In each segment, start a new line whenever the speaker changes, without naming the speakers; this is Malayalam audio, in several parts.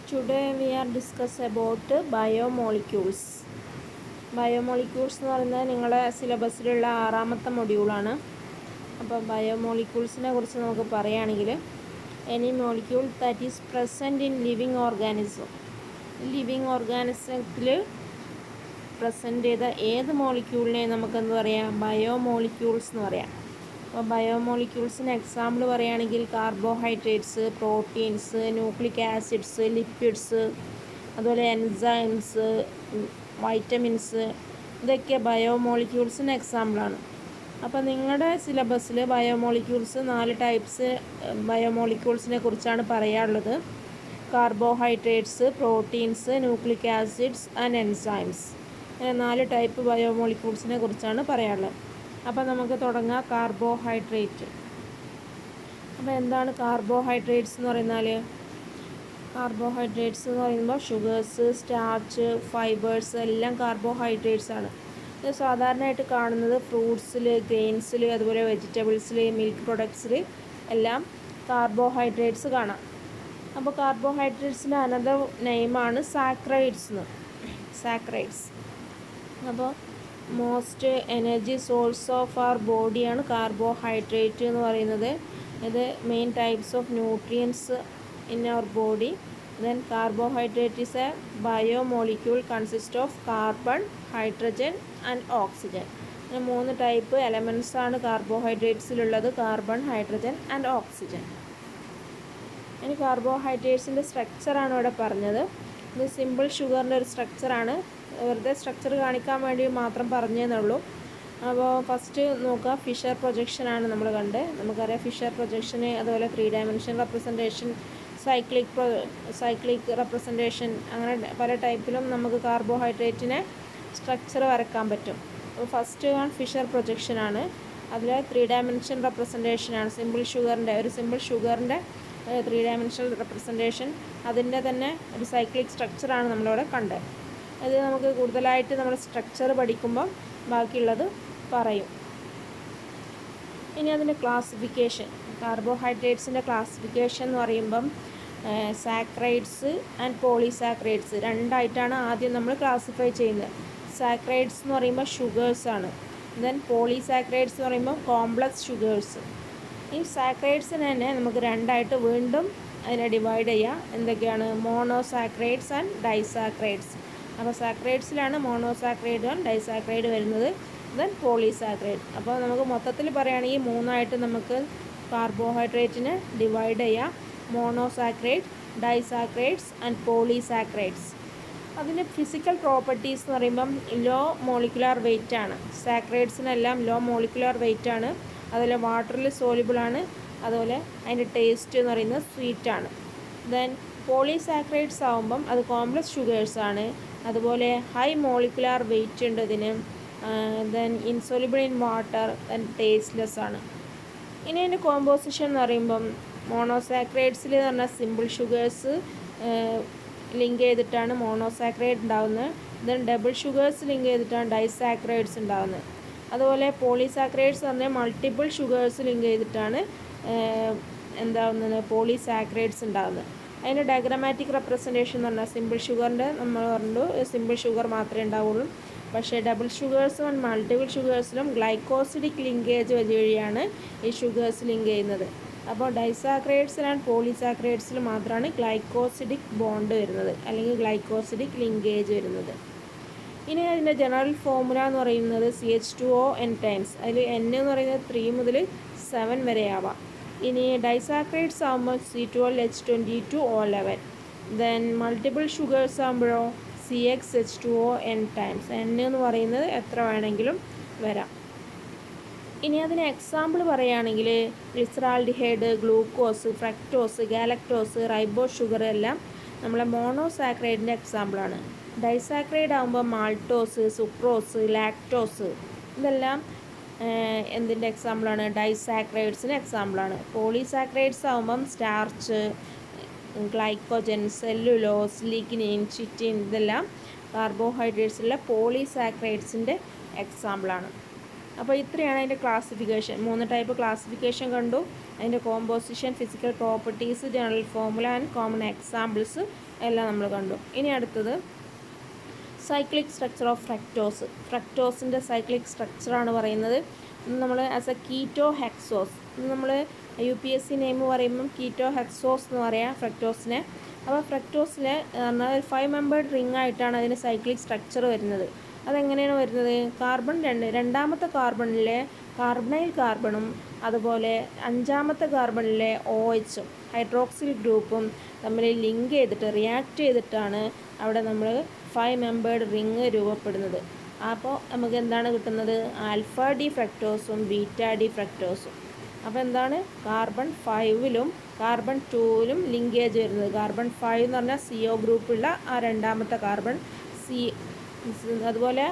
Today we are discuss about biomolecules. Biomolecules എന്ന് പറയുന്നത് നിങ്ങളുടെ സിലബസിലുള്ള 6ാമത്തെ മൊഡ്യൂളാണ്. അപ്പോൾ ബയോമോളിക്യൂൾസിനെ കുറിച്ച് നമുക്ക് പറയുകയാണെങ്കിൽ any molecule that is present in living organism. Living ഓർഗാനിസത്തിൽ പ്രസൻറ്റ് ചെയ്ത ഏത് മോളിക്യൂളിനെ നമുക്കെന്ത് പറയാം? ബയോമോളിക്യൂൾസ് എന്ന് പറയാം. അപ്പോൾ ബയോമോളിക്യൂൾസിന് എക്സാമ്പിൾ പറയുകയാണെങ്കിൽ carbohydrates, proteins, nucleic acids, lipids, അതുപോലെ എൻസൈംസ്, വൈറ്റമിൻസ്, ഇതൊക്കെ ബയോമോളിക്യൂൾസിന് എക്സാമ്പിളാണ്. അപ്പോൾ നിങ്ങളുടെ സിലബസിൽ ബയോമോളിക്യൂൾസ് 4 ടൈപ്സ് ബയോമോളിക്യൂൾസിനെ കുറിച്ചാണ് പറയാനുള്ളത്. Carbohydrates, proteins, nucleic acids and enzymes, അങ്ങനെ 4 ടൈപ്പ് ബയോമോളിക്യൂൾസിനെ കുറിച്ചാണ് പറയാനുള്ളത്. അപ്പോൾ നമുക്ക് തുടങ്ങാം. കാർബോഹൈഡ്രേറ്റ്. അപ്പോൾ എന്താണ് കാർബോഹൈഡ്രേറ്റ്സ് എന്ന് പറയുന്നാൽ? കാർബോഹൈഡ്രേറ്റ്സ് എന്ന് പറയുമ്പോൾ ഷുഗേഴ്സ്, സ്റ്റാർച്ച്, ഫൈബേഴ്സ് എല്ലാം കാർബോഹൈഡ്രേറ്റ്സ് ആണ്. ഇത് സാധാരണയായിട്ട് കാണുന്നത് ഫ്രൂട്ട്സിൽ, ഗ്രെയിൻസിൽ, അതുപോലെ വെജിറ്റബിൾസിൽ, മിൽക്ക് പ്രൊഡക്ട്സിൽ എല്ലാം കാർബോഹൈഡ്രേറ്റ്സ് കാണാം. അപ്പോൾ കാർബോഹൈഡ്രേറ്റ്സിൻ്റെ അനദർ നെയിമാണ് സാക്രൈഡ്സ് എന്ന്. സാക്രൈഡ്സ്. അപ്പോൾ most energy source of our ബോഡിയാണ് കാർബോഹൈഡ്രേറ്റ് എന്ന് പറയുന്നത്. ഇത് main types of nutrients in our body. Then carbohydrate is a biomolecule consist of carbon, hydrogen and oxygen. 3 type elements ആണ് കാർബോഹൈഡ്രേറ്റ്സിലുള്ളത്: കാർബൺ, ഹൈഡ്രജൻ ആൻഡ് ഓക്സിജൻ. ഇനി കാർബോഹൈഡ്രേറ്റ്സിൻ്റെ സ്ട്രക്ചറാണ് ഇവിടെ പറഞ്ഞത്. ഇത് സിമ്പിൾ ഷുഗറിൻ്റെ ഒരു സ്ട്രക്ചറാണ്. വെറുതെ സ്ട്രക്ചർ കാണിക്കാൻ വേണ്ടി മാത്രം പറഞ്ഞതേന്നുള്ളൂ. അപ്പോൾ ഫസ്റ്റ് നോക്കുക, ഫിഷർ പ്രൊജക്ഷനാണ് നമ്മൾ കണ്ടത്. നമുക്കറിയാം ഫിഷർ പ്രൊജക്ഷന്, അതുപോലെ 3 ഡയമെൻഷൻ റെപ്രസെൻറ്റേഷൻ, സൈക്ലിക് റെപ്രസെൻറ്റേഷൻ, അങ്ങനെ പല ടൈപ്പിലും നമുക്ക് കാർബോഹൈഡ്രേറ്റിനെ സ്ട്രക്ചർ വരക്കാൻ പറ്റും. അപ്പോൾ ഫസ്റ്റ് ഫിഷർ പ്രൊജക്ഷനാണ്. അതിൽ 3 ഡയമെൻഷൻ റെപ്രസെൻറ്റേഷനാണ്. സിമ്പിൾ ഷുഗറിൻ്റെ 3 ഡയമെൻഷണൽ റെപ്രസെൻറ്റേഷൻ, അതിൻ്റെ തന്നെ ഒരു സൈക്ലിക് സ്ട്രക്ചറാണ് നമ്മളിവിടെ കണ്ടത്. അത് നമുക്ക് കൂടുതലായിട്ട് നമ്മൾ സ്ട്രക്ചർ പഠിക്കുമ്പം ബാക്കിയുള്ളത് പറയും. ഇനി അതിൻ്റെ ക്ലാസിഫിക്കേഷൻ, കാർബോഹൈഡ്രേറ്റ്സിൻ്റെ ക്ലാസിഫിക്കേഷൻ എന്ന് പറയുമ്പം സാക്രൈഡ്സ് ആൻഡ് പോളിസാക്രൈഡ്സ് രണ്ടായിട്ടാണ് ആദ്യം നമ്മൾ ക്ലാസിഫൈ ചെയ്യുന്നത്. സാക്രൈഡ്സ് എന്ന് പറയുമ്പോൾ ഷുഗേഴ്സാണ്. ദെൻ പോളിസാക്രൈഡ്സ് എന്ന് പറയുമ്പോൾ കോംപ്ലക്സ് ഷുഗേഴ്സ്. ഈ സാക്രൈഡ്സിനെ തന്നെ നമുക്ക് രണ്ടായിട്ട് വീണ്ടും അതിനെ ഡിവൈഡ് ചെയ്യാം. എന്തൊക്കെയാണ്? Monosaccharides and disaccharides. അപ്പോൾ സാക്രൈഡ്സിലാണ് മോണോസാക്രൈഡ് ആൻഡ് ഡൈസാക്രൈഡ് വരുന്നത്. Then polysaccharide. അപ്പോൾ നമുക്ക് മൊത്തത്തിൽ പറയുകയാണെങ്കിൽ 3ആയിട്ട് നമുക്ക് കാർബോഹൈഡ്രേറ്റിനെ ഡിവൈഡ് ചെയ്യാം: മോണോസാക്രൈഡ്, ഡൈസാക്രൈഡ്സ് ആൻഡ് പോളിസാക്രൈഡ്സ്. അതിൻ്റെ ഫിസിക്കൽ പ്രോപ്പർട്ടീസ് എന്ന് പറയുമ്പം ലോ മോളിക്കുലാർ വെയിറ്റ് ആണ്. സാക്രൈഡ്സിനെല്ലാം ലോ മോളിക്കുലാർ വെയിറ്റ് ആണ്. അതുപോലെ വാട്ടറിൽ സോലിബിളാണ്. അതുപോലെ അതിൻ്റെ ടേസ്റ്റ് എന്ന് പറയുന്നത് സ്വീറ്റാണ്. ദെൻ പോളിസാക്രൈഡ്സ് ആകുമ്പം അത് കോംപ്ലക്സ് ഷുഗേഴ്സാണ്. അതുപോലെ ഹൈ മോളിക്കുലാർ വെയിറ്റ് ഉണ്ട് ഇതിന്. Then insoluble in water, then tasteless ആണ്. ഇനി അതിൻ്റെ കോമ്പോസിഷൻ എന്ന് പറയുമ്പം മോണോസാക്രൈഡ്സിൽ എന്ന് പറഞ്ഞാൽ സിമ്പിൾ ഷുഗേഴ്സ് ലിങ്ക് ചെയ്തിട്ടാണ് മോണോസാക്രൈഡ് ഉണ്ടാകുന്നത്. ദെൻ ഡബിൾ ഷുഗേഴ്സ് ലിങ്ക് ചെയ്തിട്ടാണ് ഡൈസാക്രൈഡ്സ് ഉണ്ടാകുന്നത്. അതുപോലെ പോളിസാക്രൈഡ്സ് പറഞ്ഞാൽ മൾട്ടിപ്പിൾ ഷുഗേഴ്സ് ലിങ്ക് ചെയ്തിട്ടാണ് എന്താകുന്നത്? പോളിസാക്രൈഡ്സ് ഉണ്ടാകുന്നത്. അതിൻ്റെ ഡയഗ്രമാറ്റിക് റെപ്രസെൻറ്റേഷൻ എന്ന് പറഞ്ഞാൽ സിമ്പിൾ ഷുഗറിൻ്റെ നമ്മൾ പറഞ്ഞു സിമ്പിൾ ഷുഗർ മാത്രമേ ഉണ്ടാവുള്ളൂ. പക്ഷേ ഡബിൾ ഷുഗേഴ്സും ആൻഡ് മൾട്ടിപ്പിൾ ഷുഗേഴ്സിലും ഗ്ലൈക്കോസിഡിക് ലിങ്കേജ് വഴിയാണ് ഈ ഷുഗേഴ്സ് ലിങ്ക് ചെയ്യുന്നത്. അപ്പോൾ ഡൈസാക്രൈഡ്സിൽ ആൻഡ് പോളിസാക്രൈഡ്സിൽ മാത്രമാണ് ഗ്ലൈക്കോസിഡിക് ബോണ്ട് വരുന്നത്, അല്ലെങ്കിൽ ഗ്ലൈക്കോസിഡിക് ലിങ്കേജ് വരുന്നത്. ഇനി അതിൻ്റെ ജനറൽ ഫോർമുല എന്ന് പറയുന്നത് CH2O N ടൈംസ്. അതിൽ N എന്ന് പറയുന്നത് 3 മുതൽ 7 വരെ ആവാം. ഇനി ഡൈസാക്രൈഡ്സ് ആകുമ്പോൾ C12H22O11. ദെൻ മൾട്ടിപ്പിൾ ഷുഗേഴ്സ് ആകുമ്പോഴോ CXH2O N ടൈംസ്. N എന്ന് പറയുന്നത് എത്ര വേണമെങ്കിലും വരാം. ഇനി അതിന് എക്സാമ്പിൾ പറയുകയാണെങ്കിൽ glyceraldehyde, glucose, fructose, galactose, ribose sugar എല്ലാം നമ്മളെ മോണോസാക്രൈഡിൻ്റെ എക്സാമ്പിളാണ്. ഡൈസാക്രൈഡ് ആകുമ്പോൾ മാൾട്ടോസ്, സുക്രോസ്, ലാക്ടോസ് ഇതെല്ലാം എന്തിൻ്റെ എക്സാമ്പിളാണ്? ഡൈസാക്രൈഡ്സിന് എക്സാമ്പിളാണ്. പോളിസാക്രൈഡ്സ് ആകുമ്പം സ്റ്റാർച്ച്, ഗ്ലൈക്കോജൻ, സെല്ലുലോസ്, ലിഗ്നിൻ, ചിറ്റിൻ ഇതെല്ലാം കാർബോഹൈഡ്രേറ്റ്സിലുള്ള പോളിസാക്രൈഡ്സിൻ്റെ എക്സാമ്പിളാണ്. അപ്പോൾ ഇത്രയാണ് അതിൻ്റെ ക്ലാസിഫിക്കേഷൻ. 3 ടൈപ്പ് ക്ലാസിഫിക്കേഷൻ കണ്ടു. അതിൻ്റെ composition, physical properties, general formula and common examples എല്ലാം നമ്മൾ കണ്ടു. ഇനി അടുത്തത് സൈക്ലിക് സ്ട്രക്ചർ ഓഫ് ഫ്രക്ടോസ്. ഫ്രക്ടോസിൻ്റെ സൈക്ലിക് സ്ട്രക്ചറാണ് പറയുന്നത്. നമ്മൾ ആസ് എ കീറ്റോ ഹെക്സോസ്, നമ്മൾ UPSC നെയിം പറയുമ്പം കീറ്റോ ഹെക്സോസ് എന്ന് പറയാം ഫ്രക്ടോസിനെ. അപ്പോൾ ഫ്രക്ടോസിൽ ഒരു 5 മെമ്പേർഡ് റിംഗ് ആയിട്ടാണ് അതിന് സൈക്ലിക് സ്ട്രക്ചർ വരുന്നത്. അതെങ്ങനെയാണ് വരുന്നത്? രണ്ടാമത്തെ കാർബണിലെ കാർബണൈൽ കാർബണും അതുപോലെ 5ാമത്തെ കാർബണിലെ OHും ഹൈഡ്രോക്സിൽ ഗ്രൂപ്പും തമ്മിൽ ലിങ്ക് ചെയ്തിട്ട് റിയാക്ട് ചെയ്തിട്ടാണ് അവിടെ നമ്മൾ 5 മെമ്പേർഡ് റിങ് രൂപപ്പെടുന്നത്. അപ്പോൾ നമുക്ക് എന്താണ് കിട്ടുന്നത്? ആൽഫ ഡി ഫ്രക്ടോസും ബീറ്റ ഡി ഫ്രക്ടോസും. അപ്പോൾ എന്താണ്? കാർബൺ 5ലും കാർബൺ 2ലും ലിങ്കേജ് വരുന്നത്. കാർബൺ 5 എന്ന് പറഞ്ഞാൽ CO ഗ്രൂപ്പുള്ള ആ രണ്ടാമത്തെ കാർബൺ അതുപോലെ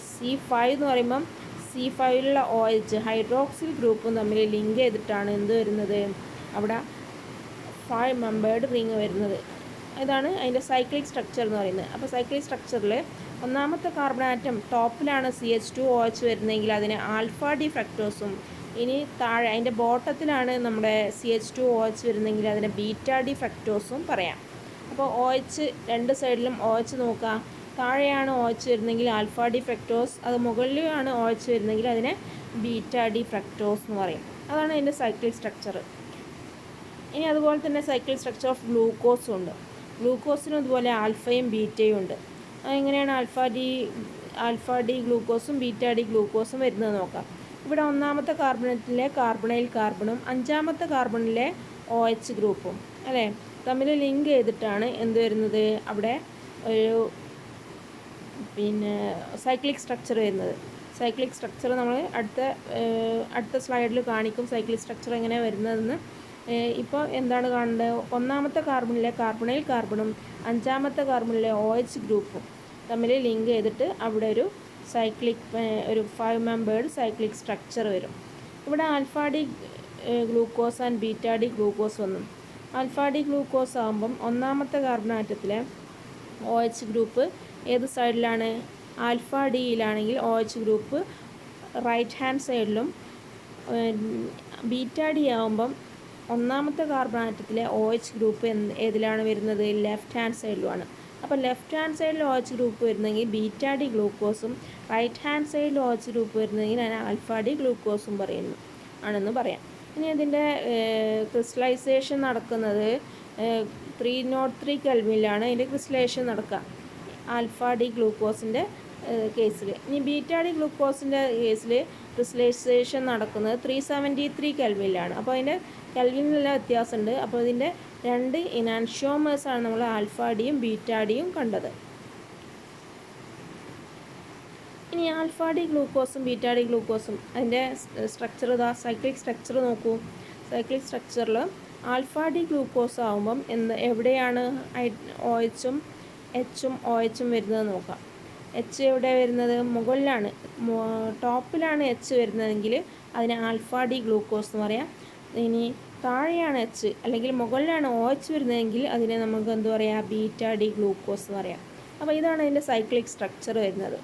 C5 എന്ന് പറയുമ്പം C5ലുള്ള OH ഹൈഡ്രോക്സിൽ ഗ്രൂപ്പും തമ്മിൽ ലിങ്ക് ചെയ്തിട്ടാണ് എന്ത് വരുന്നത്? അവിടെ 5 മെമ്പേർഡ് റിങ് വരുന്നത്. ഇതാണ് അതിൻ്റെ സൈക്ലിക് സ്ട്രക്ചർ എന്ന് പറയുന്നത്. അപ്പോൾ സൈക്ലിക് സ്ട്രക്ചറിൽ ഒന്നാമത്തെ കാർബൺ ആറ്റം ടോപ്പിലാണ് CH2OH വരുന്നതെങ്കിൽ അതിന് ആൽഫ ഡി ഫ്രക്ടോസും, ഇനി താഴെ അതിൻ്റെ ബോട്ടത്തിലാണ് നമ്മുടെ CH2OH വരുന്നതെങ്കിൽ അതിനെ ബീറ്റ ഡി ഫ്രക്ടോസും പറയാം. അപ്പോൾ OH രണ്ട് സൈഡിലും OH നോക്കുക. താഴെയാണ് OH വരുന്നതെങ്കിൽ ആൽഫ ഡി ഫ്രക്ടോസ്, അത് മുകളിലാണ് OH വരുന്നതെങ്കിൽ അതിനെ ബീറ്റ ഡി ഫ്രക്ടോസ് എന്ന് പറയും. അതാണ് അതിൻ്റെ സൈക്ലിക് സ്ട്രക്ചർ. ഇനി അതുപോലെ തന്നെ സൈക്ലിക് സ്ട്രക്ചർ ഓഫ് ഗ്ലൂക്കോസും ഉണ്ട്. ഗ്ലൂക്കോസിനും അതുപോലെ ആൽഫയും ബീറ്റയും ഉണ്ട്. അതെങ്ങനെയാണ് ആൽഫ ഡി ഗ്ലൂക്കോസും ബീറ്റ ഡി ഗ്ലൂക്കോസും വരുന്നത് നോക്കാം. ഇവിടെ ഒന്നാമത്തെ കാർബണത്തിലെ കാർബണൈൽ കാർബണും 5ാമത്തെ കാർബണിലെ OH ഗ്രൂപ്പും അല്ലേ തമ്മിൽ ലിങ്ക് ചെയ്തിട്ടാണ് എന്ത് വരുന്നത്? അവിടെ ഒരു സൈക്ലിക് സ്ട്രക്ചർ വരുന്നത്. സൈക്ലിക് സ്ട്രക്ചർ നമ്മൾ അടുത്ത സ്ലൈഡിൽ കാണിക്കും സൈക്ലിക് സ്ട്രക്ചർ എങ്ങനെയാണ് വരുന്നതെന്ന്. ഇപ്പോൾ എന്താണ് കാണേണ്ടത്? ഒന്നാമത്തെ കാർബണിലെ കാർബണൈൽ കാർബണും 5ാമത്തെ കാർബണിലെ OH ഗ്രൂപ്പും തമ്മിൽ ലിങ്ക് ചെയ്തിട്ട് അവിടെ ഒരു 5 മെമ്പേർഡ് സൈക്ലിക് സ്ട്രക്ചർ വരും. ഇവിടെ alpha D glucose and beta D glucose വന്നു. ആൽഫ ഡി ഗ്ലൂക്കോസ് ആകുമ്പം ഒന്നാമത്തെ കാർബൺ ആറ്റത്തിലെ OH ഗ്രൂപ്പ് ഏത് സൈഡിലാണ്? ആൽഫ ഡിയിലാണെങ്കിൽ OH ഗ്രൂപ്പ് റൈറ്റ് ഹാൻഡ് സൈഡിലും, ബീറ്റ ഡി ആകുമ്പം ഒന്നാമത്തെ കാർബൺ ആറ്റത്തിലെ OH ഗ്രൂപ്പ് ഏതിലാണ് വരുന്നത്? ലെഫ്റ്റ് ഹാൻഡ് സൈഡിലുമാണ്. അപ്പോൾ ലെഫ്റ്റ് ഹാൻഡ് സൈഡിൽ OH ഗ്രൂപ്പ് വരുന്നെങ്കിൽ ബീറ്റ ഡി ഗ്ലൂക്കോസും, റൈറ്റ് ഹാൻഡ് സൈഡിൽ OH ഗ്രൂപ്പ് വരുന്നെങ്കിൽ ഞാൻ ആൽഫ ഡി ഗ്ലൂക്കോസും ആണെന്ന് പറയാം. ഇനി ഇതിൻ്റെ ക്രിസ്റ്റലൈസേഷൻ നടക്കുന്നത് 303 കെൽവിനിലാണ് ഇതിൻ്റെ ക്രിസ്റ്റലൈസേഷൻ നടക്കുക ആൽഫ ഡി ഗ്ലൂക്കോസിൻ്റെ കേസിൽ. ഇനി ബീറ്റ ഡി ഗ്ലൂക്കോസിൻ്റെ കേസിൽ ക്രിസ്റ്റലൈസേഷൻ നടക്കുന്നത് 373 കെൽവിനിലാണ്. അപ്പോൾ അതിൻ്റെ കെൽവിനിലെല്ലാം വ്യത്യാസമുണ്ട്. അപ്പോൾ ഇതിൻ്റെ രണ്ട് ഇനാൻഷ്യോമേഴ്സാണ് നമ്മൾ ആൽഫ ഡിയും ബീറ്റ ഡിയും കണ്ടത്. ഇനി ആൽഫ ഡി ഗ്ലൂക്കോസും ബീറ്റ ഡി ഗ്ലൂക്കോസും അതിൻ്റെ സ്ട്രക്ചർ സൈക്ലിക് സ്ട്രക്ചർ നോക്കൂ. സൈക്ലിക് സ്ട്രക്ചറിൽ ആൽഫ ഡി ഗ്ലൂക്കോസ് ആകുമ്പം എവിടെയാണ് OHും Hഉം OHും വരുന്നത് നോക്കാം. H എവിടെ വരുന്നത്? മുകളിലാണ്, ടോപ്പിലാണ് H വരുന്നതെങ്കിൽ അതിന് ആൽഫ ഡി ഗ്ലൂക്കോസ് എന്ന് പറയാം. ഇനി താഴെയാണ് H അല്ലെങ്കിൽ മുകളിലാണ് OH വരുന്നതെങ്കിൽ അതിനെ നമുക്ക് എന്ത് പറയാം? ബീറ്റ ഡി ഗ്ലൂക്കോസ് എന്ന് പറയാം. അപ്പോൾ ഇതാണ് അതിൻ്റെ സൈക്ലിക് സ്ട്രക്ചർ വരുന്നത്.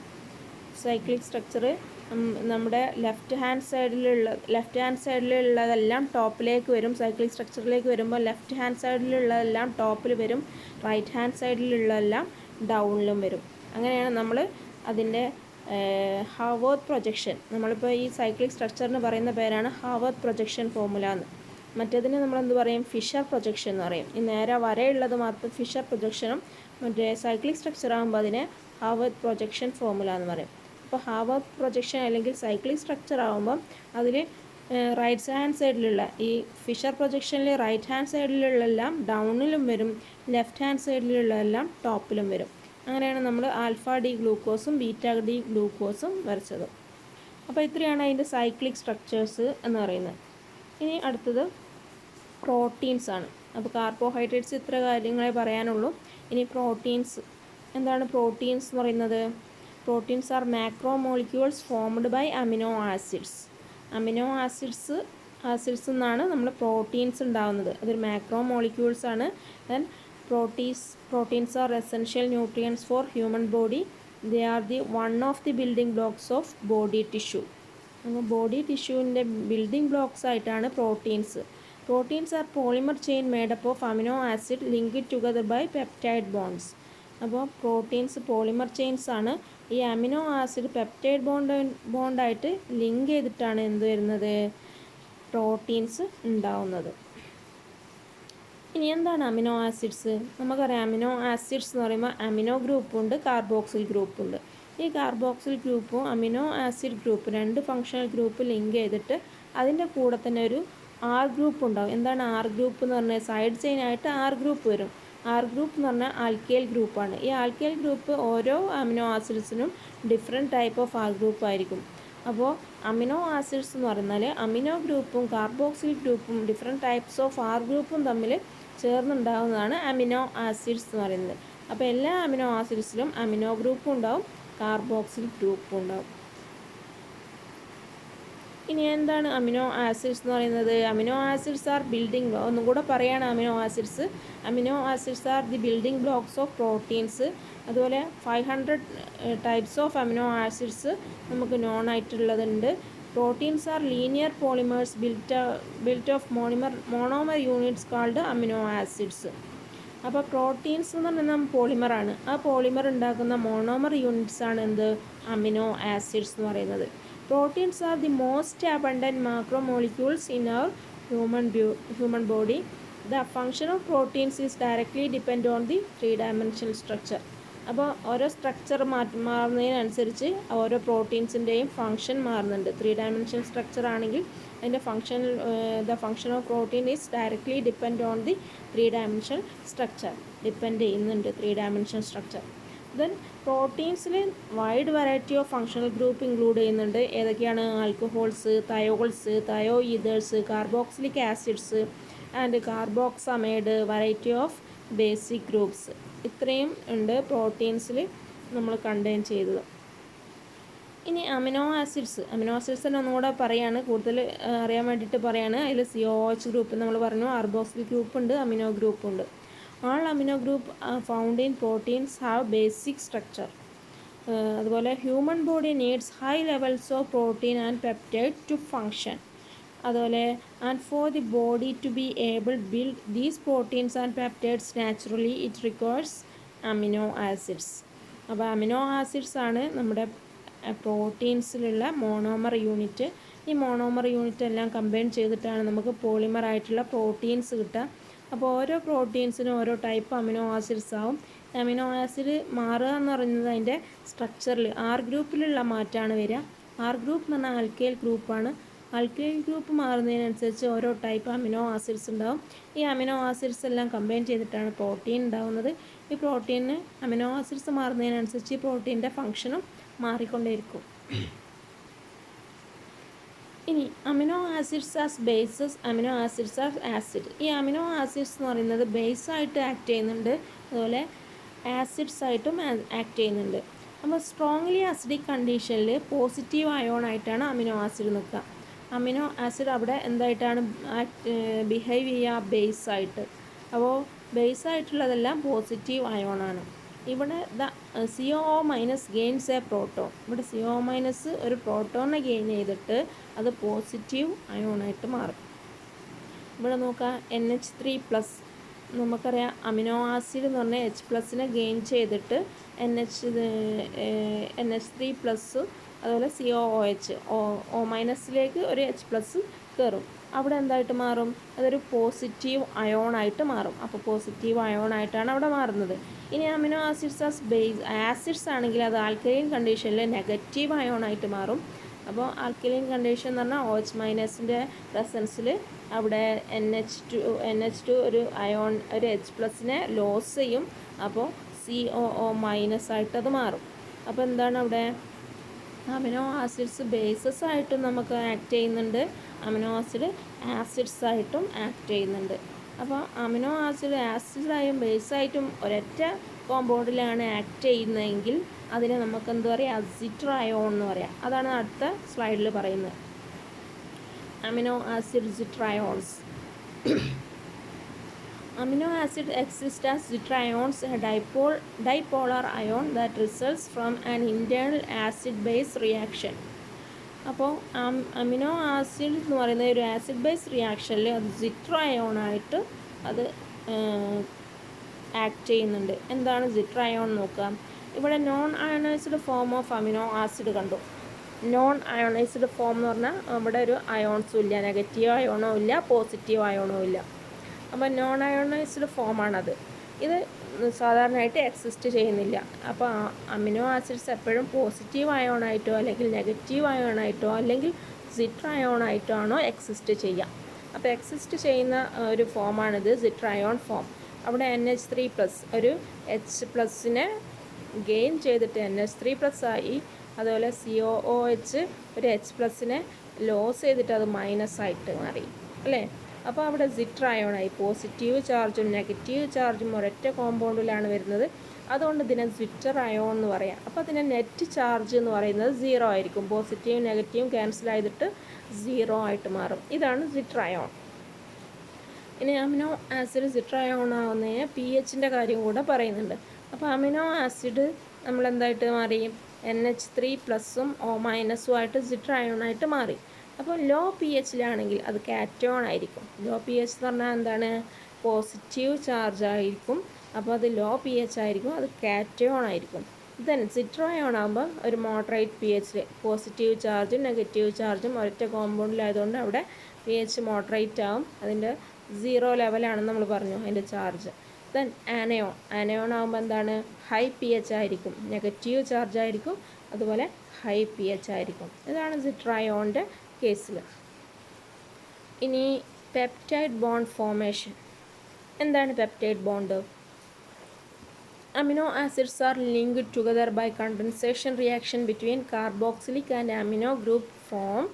സൈക്ലിക് സ്ട്രക്ചർ നമ്മുടെ ലെഫ്റ്റ് ഹാൻഡ് സൈഡിലുള്ളതെല്ലാം ടോപ്പിലേക്ക് വരും. സൈക്ലിക് സ്ട്രക്ചറിലേക്ക് വരുമ്പോൾ ലെഫ്റ്റ് ഹാൻഡ് സൈഡിലുള്ളതെല്ലാം ടോപ്പിൽ വരും, റൈറ്റ് ഹാൻഡ് സൈഡിലുള്ളതെല്ലാം ഡൗണിലും വരും. അങ്ങനെയാണ് നമ്മൾ അതിൻ്റെ ഹാവർത്ത് പ്രൊജക്ഷൻ, നമ്മളിപ്പോൾ ഈ സൈക്ലിക് സ്ട്രക്ചറിന് പറയുന്ന പേരാണ് ഹാവർത്ത് പ്രൊജക്ഷൻ ഫോർമുല എന്ന്. മറ്റേതിന് നമ്മളെന്ത് പറയും? ഫിഷർ പ്രൊജക്ഷൻ എന്ന് പറയും. ഈ നേരെ വരെയുള്ളത് മാത്രം ഫിഷർ പ്രൊജക്ഷനും, മറ്റേ സൈക്ലിക് സ്ട്രക്ചർ ആകുമ്പോൾ അതിനെ ഹാവർത്ത് പ്രൊജക്ഷൻ ഫോർമുല എന്ന് പറയും. അപ്പോൾ ഹാവർത്ത് പ്രൊജക്ഷൻ അല്ലെങ്കിൽ സൈക്ലിക് സ്ട്രക്ചർ ആകുമ്പം അതിൽ റൈറ്റ് ഹാൻഡ് സൈഡിലുള്ള ഈ ഫിഷർ പ്രൊജക്ഷനിൽ റൈറ്റ് ഹാൻഡ് സൈഡിലുള്ളതെല്ലാം ഡൗണിലും വരും, ലെഫ്റ്റ് ഹാൻഡ് സൈഡിലുള്ളതെല്ലാം ടോപ്പിലും വരും. അങ്ങനെയാണ് നമ്മൾ ആൽഫ ഡി ഗ്ലൂക്കോസും ബീറ്റ ഡി ഗ്ലൂക്കോസും വരച്ചത്. അപ്പോൾ ഇത്രയാണ് അതിൻ്റെ സൈക്ലിക് സ്ട്രക്ചേഴ്സ് എന്ന് പറയുന്നത്. ഇനി അടുത്തത് പ്രോട്ടീൻസ് ആണ്. അപ്പോൾ കാർബോഹൈഡ്രേറ്റ്സ് ഇത്ര കാര്യങ്ങളെ പറയാനുള്ളൂ. ഇനി പ്രോട്ടീൻസ് എന്താണ്? പ്രോട്ടീൻസ് എന്ന് പറയുന്നത് proteins are macro molecules formed by amino acids. Amino acids എന്നാണ് നമ്മൾ പ്രോട്ടീൻസ് ഉണ്ടാകുന്നത്. അതൊരു മാക്രോ മോളിക്യൂൾസ് ആണ്. Then proteins are essential nutrients for human body. They are the one of the building blocks of body tissue. അപ്പോൾ ബോഡി ടിഷ്യൂവിൻ്റെ ബിൽഡിംഗ് ബ്ലോക്സ് ആയിട്ടാണ് proteins. Proteins are polymer chain made up of amino acid linked together by peptide bonds. അപ്പോൾ പ്രോട്ടീൻസ് പോളിമർ ചെയിൻസ് ആണ്. ഈ അമിനോ ആസിഡ് പെപ്റ്റൈഡ് ബോണ്ടായിട്ട് ലിങ്ക് ചെയ്തിട്ടാണ് എന്ത് വരുന്നത്, പ്രോട്ടീൻസ് ഉണ്ടാവുന്നത്. ഇനി എന്താണ് അമിനോ ആസിഡ്സ്? നമുക്കറിയാം അമിനോ ആസിഡ്സ് എന്ന് പറയുമ്പോൾ അമിനോ ഗ്രൂപ്പുണ്ട്, കാർബോക്സിൽ ഗ്രൂപ്പുണ്ട്. ഈ കാർബോക്സിൽ ഗ്രൂപ്പും അമിനോ ആസിഡ് ഗ്രൂപ്പ് രണ്ട് ഫങ്ഷണൽ ഗ്രൂപ്പ് ലിങ്ക് ചെയ്തിട്ട് അതിൻ്റെ കൂടെ തന്നെ ഒരു ആർ ഗ്രൂപ്പ് ഉണ്ടാവും. എന്താണ് ആർ ഗ്രൂപ്പ് എന്ന് പറഞ്ഞാൽ? സൈഡ് ചെയിൻ ആയിട്ട് ആർ ഗ്രൂപ്പ് വരും. ആർ ഗ്രൂപ്പ് എന്ന് പറഞ്ഞാൽ ആൽക്കൈൽ ഗ്രൂപ്പാണ്. ഈ ആൽക്കൈൽ ഗ്രൂപ്പ് ഓരോ അമിനോ ആസിഡ്സിനും different type of R group ആയിരിക്കും. അപ്പോൾ അമിനോ ആസിഡ്സ് എന്ന് പറഞ്ഞാൽ അമിനോ ഗ്രൂപ്പും കാർബോക്സിൽ ഗ്രൂപ്പും ഡിഫറെൻറ്റ് ടൈപ്സ് ഓഫ് ആർ ഗ്രൂപ്പും തമ്മിൽ ചേർന്നുണ്ടാകുന്നതാണ് അമിനോ ആസിഡ്സ് എന്ന് പറയുന്നത്. അപ്പോൾ എല്ലാ അമിനോ ആസിഡ്സിലും അമിനോ ഗ്രൂപ്പും ഉണ്ടാവും, കാർബോക്സിൽ ഗ്രൂപ്പും ഉണ്ടാവും. ഇനി എന്താണ് അമിനോ ആസിഡ്സ് എന്ന് പറയുന്നത്? Amino acids are building block. ഒന്നും കൂടെ പറയുകയാണ് amino acids are the building blocks of proteins. അതുപോലെ 500 ടൈപ്സ് ഓഫ് അമിനോ ആസിഡ്സ് നമുക്ക് നോൺ ആയിട്ടുള്ളതുണ്ട്. Proteins are linear polymers built of monomer units called amino acids. അപ്പോൾ പ്രോട്ടീൻസ് എന്ന് പറഞ്ഞാൽ പോളിമറാണ്. ആ പോളിമർ ഉണ്ടാക്കുന്ന മോണോമർ യൂണിറ്റ്സ് ആണ് എന്ത്, അമിനോ ആസിഡ്സ് എന്ന് പറയുന്നത്. Proteins are the most abundant macromolecules in our human body. The function of proteins is directly depend on the three-dimensional structure. അപ്പോൾ ഓരോ സ്ട്രക്ചർ മാറുന്നതിനനുസരിച്ച് ഓരോ പ്രോട്ടീൻസിൻ്റെയും ഫങ്ഷൻ മാറുന്നുണ്ട്. 3-dimensional സ്ട്രക്ചർ ആണെങ്കിൽ അതിൻ്റെ the function of protein is directly depend on the 3-dimensional structure. Depend ചെയ്യുന്നുണ്ട് 3-dimensional സ്ട്രക്ചർ. ദെൻ പ്രോട്ടീൻസിൽ wide variety of functional group include ചെയ്യുന്നുണ്ട്. ഏതൊക്കെയാണ്? Alcohols, thiols, thioethers, carboxylic acids and carboxamide, variety of basic groups. ഇത്രയും ഉണ്ട് പ്രോട്ടീൻസിൽ നമ്മൾ കണ്ടെയ്ൻ ചെയ്തത്. ഇനി അമിനോ ആസിഡ്സ് തന്നെ ഒന്നുകൂടെ പറയാണ്, കൂടുതൽ അറിയാൻ വേണ്ടിയിട്ട് പറയാണ്. അതിൽ COOH ഗ്രൂപ്പ് നമ്മൾ പറഞ്ഞു, കാർബോക്സിൽ ഗ്രൂപ്പ് ഉണ്ട്, അമിനോ ഗ്രൂപ്പ് ഉണ്ട്. All amino group found in proteins have basic structure. അതുപോലെ human body needs high levels of protein and peptide to function. അതുപോലെ and for the body to be able build these proteins and peptides naturally it requires amino acids. അപ്പോൾ അമിനോ ആസിഡ്സ് ആണ് നമ്മുടെ പ്രോട്ടീൻസിലുള്ള മോണോമർ യൂണിറ്റ്. ഈ മോണോമർ യൂണിറ്റ് എല്ലാം കമ്പൈൻ ചെയ്തിട്ടാണ് നമുക്ക് പോളിമർ ആയിട്ടുള്ള പ്രോട്ടീൻസ് കിട്ടുക. അപ്പോൾ ഓരോ പ്രോട്ടീൻസിനും ഓരോ ടൈപ്പ് അമിനോ ആസിഡ്സ് ആവും. അമിനോ ആസിഡ് മാറുക എന്ന് പറയുന്നത് അതിൻ്റെ സ്ട്രക്ചറിൽ ആർ ഗ്രൂപ്പിലുള്ള മാറ്റമാണ് വരിക. ആർ ഗ്രൂപ്പ് എന്ന് പറഞ്ഞാൽ ആൽക്കൈൽ ഗ്രൂപ്പാണ്. ആൽക്കൈൽ ഗ്രൂപ്പ് മാറുന്നതിനനുസരിച്ച് ഓരോ ടൈപ്പ് അമിനോ ആസിഡ്സ് ഉണ്ടാവും. ഈ അമിനോ ആസിഡ്സ് എല്ലാം കമ്പൈൻ ചെയ്തിട്ടാണ് പ്രോട്ടീൻ ഉണ്ടാകുന്നത്. ഈ പ്രോട്ടീനിന് അമിനോ ആസിഡ്സ് മാറുന്നതിനനുസരിച്ച് ഈ പ്രോട്ടീൻ്റെ ഫങ്ഷനും മാറിക്കൊണ്ടേയിരിക്കും. ഇനി amino acids as bases, amino acids as acid. ഈ അമിനോ ആസിഡ്സ് എന്ന് പറയുന്നത് ബേസായിട്ട് ആക്ട് ചെയ്യുന്നുണ്ട്, അതുപോലെ ആസിഡ്സ് ആയിട്ടും ആക്ട് ചെയ്യുന്നുണ്ട്. അപ്പോൾ സ്ട്രോങ്ലി ആസിഡിക് കണ്ടീഷനിൽ പോസിറ്റീവ് അയോൺ ആയിട്ടാണ് അമിനോ ആസിഡ് നിൽക്കുക. അമിനോ ആസിഡ് അവിടെ എന്തായിട്ടാണ് ബിഹേവ് ചെയ്യുക? ബേസായിട്ട്. അപ്പോൾ ബേസായിട്ടുള്ളതെല്ലാം പോസിറ്റീവ് അയോണാണ്. ഇവിടെ CO- ഗെയിൻസ് എ പ്രോട്ടോൺ. ഇവിടെ CO- ഒരു പ്രോട്ടോണിനെ ഗെയിൻ ചെയ്തിട്ട് അത് പോസിറ്റീവ് അയോണായിട്ട് മാറും. ഇവിടെ നോക്കുക, NH3+. നമുക്കറിയാം അമിനോ ആസിഡ് എന്ന് പറഞ്ഞാൽ H+നെ ഗെയിൻ ചെയ്തിട്ട് NH3+, അതുപോലെ COOH O- ഒരു H+ കയറും. അവിടെ എന്തായിട്ട് മാറും? അതൊരു പോസിറ്റീവ് അയോണായിട്ട് മാറും. അപ്പോൾ പോസിറ്റീവ് അയോണായിട്ടാണ് അവിടെ മാറുന്നത്. ഇനി അമിനോ ആസിഡ്സ് ആസ് ആസിഡ്സ് ആണെങ്കിൽ അത് ആൽക്കലൈൻ കണ്ടീഷനിൽ നെഗറ്റീവ് അയോണായിട്ട് മാറും. അപ്പോൾ ആൽക്കലൈൻ കണ്ടീഷൻ എന്ന് പറഞ്ഞാൽ OH- പ്രസൻസിൽ അവിടെ NH2 ഒരു അയോൺ, ഒരു H+നെ ലോസ് ചെയ്യും. അപ്പോൾ COO- ആയിട്ടത് മാറും. അപ്പോൾ എന്താണ് അവിടെ? അമിനോ ആസിഡ്സ് ബേസസ് ആയിട്ടും നമുക്ക് ആക്ട് ചെയ്യുന്നുണ്ട്, അമിനോ ആസിഡ് ആസിഡ്സ് ആയിട്ടും ആക്ട് ചെയ്യുന്നുണ്ട്. അപ്പോൾ അമിനോ ആസിഡ് ആസിഡായും ബേസായിട്ടും ഒരൊറ്റ കോമ്പൗണ്ടിലാണ് ആക്ട് ചെയ്യുന്നതെങ്കിൽ അതിനെ നമുക്ക് എന്താ പറയുക? അസിറ്റർ അയോൺ എന്ന് പറയാം. അതാണ് അടുത്ത സ്ലൈഡിൽ പറയുന്നത്. Amino acid zwitterions. Amino acid exist as zitrions, a dipolar ion that results from an internal acid-base reaction. അപ്പോൾ അമിനോ ആസിഡ് എന്ന് പറയുന്ന ഒരു ആസിഡ് ബേസ് റിയാക്ഷനിൽ അത് സിട്രോ അയോണായിട്ട് അത് ആക്ട് ചെയ്യുന്നുണ്ട്. എന്താണ് സിട്രോ അയോൺ നോക്കുക. ഇവിടെ non ionised form of amino acid കണ്ടു. നോൺ അയോണൈസ്ഡ് ഫോം എന്ന് പറഞ്ഞാൽ അവിടെ ഒരു അയോൺസും ഇല്ല, നെഗറ്റീവ് അയോണോ ഇല്ല, പോസിറ്റീവ് അയോണോ ഇല്ല. അപ്പോൾ നോൺ അയോണൈസ്ഡ് ഫോമാണത്. ഇത് സാധാരണയായിട്ട് എക്സിസ്റ്റ് ചെയ്യുന്നില്ല. അപ്പോൾ അമിനോ ആസിഡ്സ് എപ്പോഴും പോസിറ്റീവ് അയോണായിട്ടോ അല്ലെങ്കിൽ നെഗറ്റീവ് അയോണായിട്ടോ അല്ലെങ്കിൽ സിട്രോ അയോണായിട്ടോ ആണോ എക്സിസ്റ്റ് ചെയ്യുക. അപ്പോൾ എക്സിസ്റ്റ് ചെയ്യുന്ന ഒരു ഫോമാണിത്, സിട്രോ അയോൺ ഫോം. അവിടെ NH3+ ഒരു H+നെ ഗെയിൻ ചെയ്തിട്ട് NH3+ ആയി. അതുപോലെ COOH ഒരു H+നെ ലോസ് ചെയ്തിട്ട് അത് മൈനസായിട്ട് മാറി അല്ലേ. അപ്പോൾ അവിടെ സിട്രോ അയോണായി. പോസിറ്റീവ് ചാർജും നെഗറ്റീവ് ചാർജും ഒരൊറ്റ കോമ്പൗണ്ടിലാണ് വരുന്നത്. അതുകൊണ്ട് ഇതിനെ സിട്രോ അയോൺ എന്ന് പറയാം. അപ്പോൾ അതിൻ്റെ നെറ്റ് ചാർജ് എന്ന് പറയുന്നത് 0 ആയിരിക്കും. പോസിറ്റീവും നെഗറ്റീവും ക്യാൻസൽ ചെയ്തിട്ട് 0 ആയിട്ട് മാറും. ഇതാണ് സിട്രോ അയോൺ. ഇനി അമിനോ ആസിഡ് സിട്രോ അയോൺ ആവുന്നതിന് pHൻ്റെ കാര്യം കൂടെ പറയുന്നുണ്ട്. അപ്പോൾ അമിനോ ആസിഡ് നമ്മളെന്തായിട്ട് മാറി, NH3+ഉം O- ആയിട്ട് സിട്രോ അയോണായിട്ട് മാറി. അപ്പോൾ ലോ pHലാണെങ്കിൽ അത് കാറ്റോൺ ആയിരിക്കും. ലോ pH എന്ന് പറഞ്ഞാൽ എന്താണ്, പോസിറ്റീവ് ചാർജ് ആയിരിക്കും. അപ്പോൾ അത് ലോ pH ആയിരിക്കും, അത് കാറ്റോൺ ആയിരിക്കും. ദെൻ സിട്രോ അയോൺ ആകുമ്പോൾ ഒരു മോഡറേറ്റ് pHൽ പോസിറ്റീവ് ചാർജും നെഗറ്റീവ് ചാർജും ഒരൊറ്റ കോമ്പൗണ്ടിലായതുകൊണ്ട് അവിടെ pH മോഡറേറ്റ് ആവും. അതിൻ്റെ 0 ലെവലാണെന്ന് നമ്മൾ പറഞ്ഞു അതിൻ്റെ ചാർജ്. ദെൻ ആനയോൺ ആകുമ്പോൾ എന്താണ്, ഹൈ pH ആയിരിക്കും, നെഗറ്റീവ് ചാർജ് ആയിരിക്കും, അതുപോലെ ഹൈ pH ആയിരിക്കും. ഇതാണ് സിട്രോ അയോണിൻ്റെ കേസിൽ. ഇനി പെപ്റ്റൈഡ് ബോണ്ട് ഫോർമേഷൻ. എന്താണ് peptide bond? Amino acids are linked together by condensation reaction between carboxylic and amino group formed